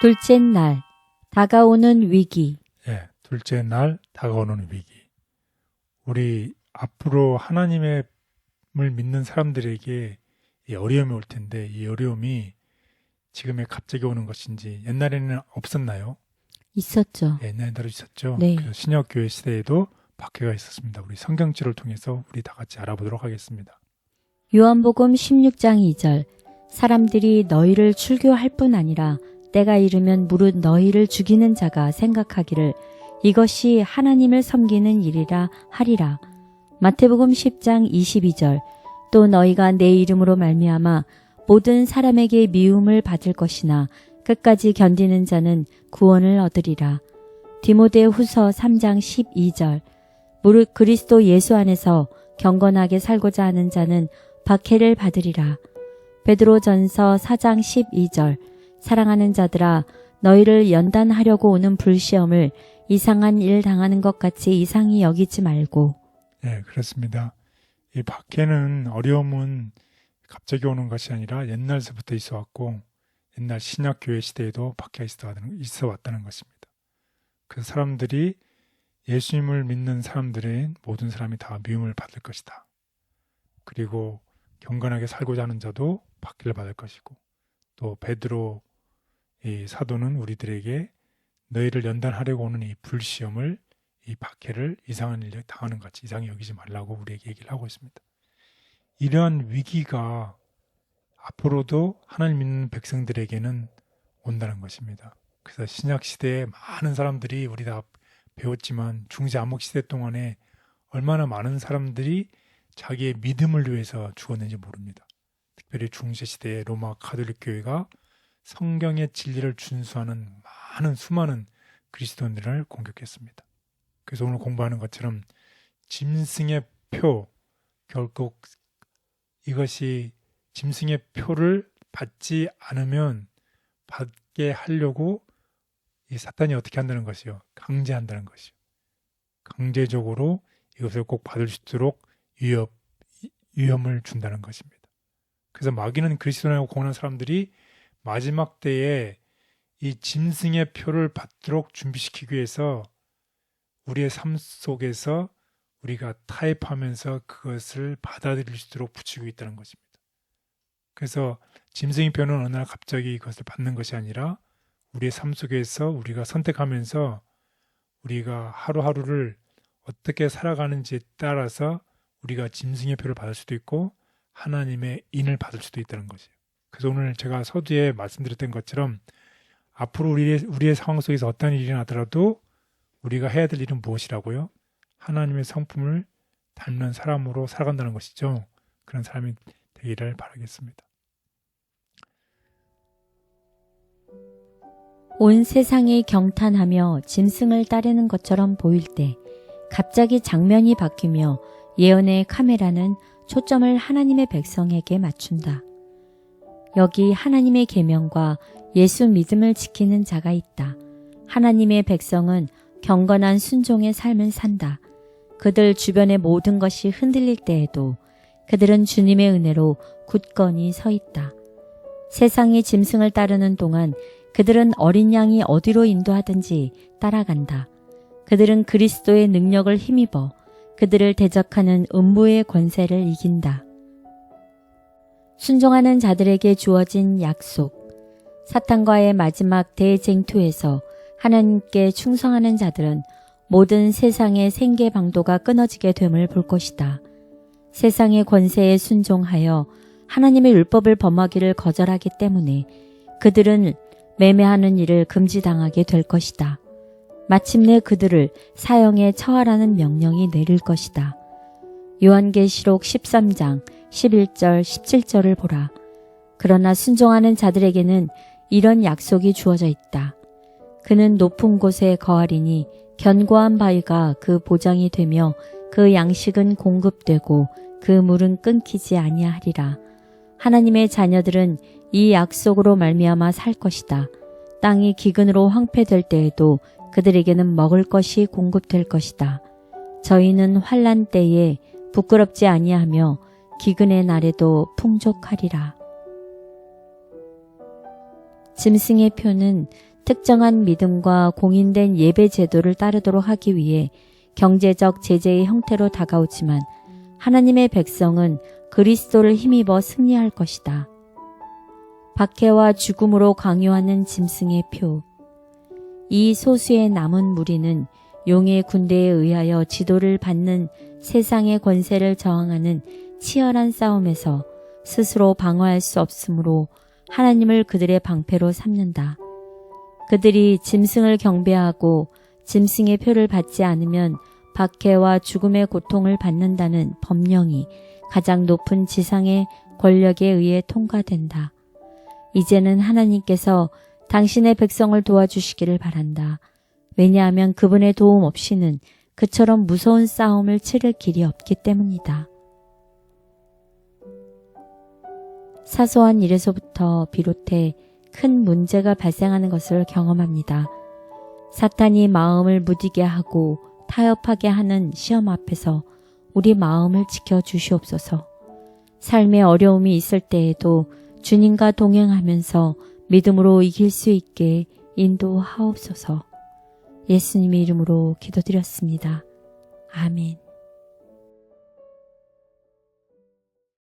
둘째 날, 다가오는 위기. 예, 둘째 날 다가오는 위기. 우리 앞으로 하나님을 믿는 사람들에게 이 어려움이 올 텐데 이 어려움이 지금에 갑자기 오는 것인지 옛날에는 없었나요? 있었죠. 예, 옛날에도 있었죠. 네. 그래서 신약교회 시대에도 박해가 있었습니다. 우리 성경지를 통해서 우리 다 같이 알아보도록 하겠습니다. 요한복음 16장 2절. 사람들이 너희를 출교할 뿐 아니라 때가 이르면 무릇 너희를 죽이는 자가 생각하기를 이것이 하나님을 섬기는 일이라 하리라. 마태복음 10장 22절. 또 너희가 내 이름으로 말미암아 모든 사람에게 미움을 받을 것이나 끝까지 견디는 자는 구원을 얻으리라. 디모데후서 3장 12절. 무릇 그리스도 예수 안에서 경건하게 살고자 하는 자는 박해를 받으리라. 베드로전서 4장 12절. 사랑하는 자들아 너희를 연단하려고 오는 불시험을 이상한 일 당하는 것 같이 이상히 여기지 말고. 네, 그렇습니다. 이 박해는 어려움은 갑자기 오는 것이 아니라 옛날서부터 있어 왔고 옛날 신약교회 시대에도 박해가 있어 왔다는 것입니다. 그 사람들이 예수님을 믿는 사람들의 모든 사람이 다 미움을 받을 것이다. 그리고 경건하게 살고자 하는 자도 박해를 받을 것이고 또 베드로 이 사도는 우리들에게 너희를 연단하려고 오는 이 불시험을 이 박해를 이상한 일에 당하는 것 같이 이상히 여기지 말라고 우리에게 얘기를 하고 있습니다. 이러한 위기가 앞으로도 하나님 믿는 백성들에게는 온다는 것입니다. 그래서 신약 시대에 많은 사람들이 우리 다 배웠지만 중세 암흑 시대 동안에 얼마나 많은 사람들이 자기의 믿음을 위해서 죽었는지 모릅니다. 특별히 중세 시대의 로마 가톨릭 교회가 성경의 진리를 준수하는 수많은 그리스도인들을 공격했습니다. 그래서 오늘 공부하는 것처럼 짐승의 표, 결국 이것이 짐승의 표를 받지 않으면 받게 하려고 이 사탄이 어떻게 한다는 것이요? 강제한다는 것이요. 강제적으로 이것을 꼭 받을 수 있도록 위험을 준다는 것입니다. 그래서 마귀는 그리스도인하고 공헌한 사람들이 마지막 때에 이 짐승의 표를 받도록 준비시키기 위해서 우리의 삶 속에서 우리가 타협하면서 그것을 받아들일 수 있도록 붙이고 있다는 것입니다. 그래서 짐승의 표는 어느 날 갑자기 이것을 받는 것이 아니라 우리의 삶 속에서 우리가 선택하면서 우리가 하루하루를 어떻게 살아가는지에 따라서 우리가 짐승의 표를 받을 수도 있고 하나님의 인을 받을 수도 있다는 것이에요. 그래서 오늘 제가 서두에 말씀드렸던 것처럼 앞으로 우리의 상황 속에서 어떤 일이 나더라도 우리가 해야 될 일은 무엇이라고요? 하나님의 성품을 닮는 사람으로 살아간다는 것이죠. 그런 사람이 되기를 바라겠습니다. 온 세상이 경탄하며 짐승을 따르는 것처럼 보일 때 갑자기 장면이 바뀌며 예언의 카메라는 초점을 하나님의 백성에게 맞춘다. 여기 하나님의 계명과 예수 믿음을 지키는 자가 있다. 하나님의 백성은 경건한 순종의 삶을 산다. 그들 주변의 모든 것이 흔들릴 때에도 그들은 주님의 은혜로 굳건히 서 있다. 세상이 짐승을 따르는 동안 그들은 어린 양이 어디로 인도하든지 따라간다. 그들은 그리스도의 능력을 힘입어 그들을 대적하는 음부의 권세를 이긴다. 순종하는 자들에게 주어진 약속. 사탄과의 마지막 대쟁투에서 하나님께 충성하는 자들은 모든 세상의 생계 방도가 끊어지게 됨을 볼 것이다. 세상의 권세에 순종하여 하나님의 율법을 범하기를 거절하기 때문에 그들은 매매하는 일을 금지당하게 될 것이다. 마침내 그들을 사형에 처하라는 명령이 내릴 것이다. 요한계시록 13장 11절 17절을 보라. 그러나 순종하는 자들에게는 이런 약속이 주어져 있다. 그는 높은 곳에 거하리니 견고한 바위가 그 보장이 되며 그 양식은 공급되고 그 물은 끊기지 아니하리라. 하나님의 자녀들은 이 약속으로 말미암아 살 것이다. 땅이 기근으로 황폐될 때에도 그들에게는 먹을 것이 공급될 것이다. 저희는 환난 때에 부끄럽지 아니하며 기근의 날에도 풍족하리라. 짐승의 표는 특정한 믿음과 공인된 예배 제도를 따르도록 하기 위해 경제적 제재의 형태로 다가오지만 하나님의 백성은 그리스도를 힘입어 승리할 것이다. 박해와 죽음으로 강요하는 짐승의 표. 이 소수의 남은 무리는 용의 군대에 의하여 지도를 받는 세상의 권세를 저항하는 치열한 싸움에서 스스로 방어할 수 없으므로 하나님을 그들의 방패로 삼는다. 그들이 짐승을 경배하고 짐승의 표를 받지 않으면 박해와 죽음의 고통을 받는다는 법령이 가장 높은 지상의 권력에 의해 통과된다. 이제는 하나님께서 당신의 백성을 도와주시기를 바란다. 왜냐하면 그분의 도움 없이는 그처럼 무서운 싸움을 치를 길이 없기 때문이다. 사소한 일에서부터 비롯해 큰 문제가 발생하는 것을 경험합니다. 사탄이 마음을 무디게 하고 타협하게 하는 시험 앞에서 우리 마음을 지켜주시옵소서. 삶의 어려움이 있을 때에도 주님과 동행하면서 믿음으로 이길 수 있게 인도하옵소서. 예수님의 이름으로 기도드렸습니다. 아멘.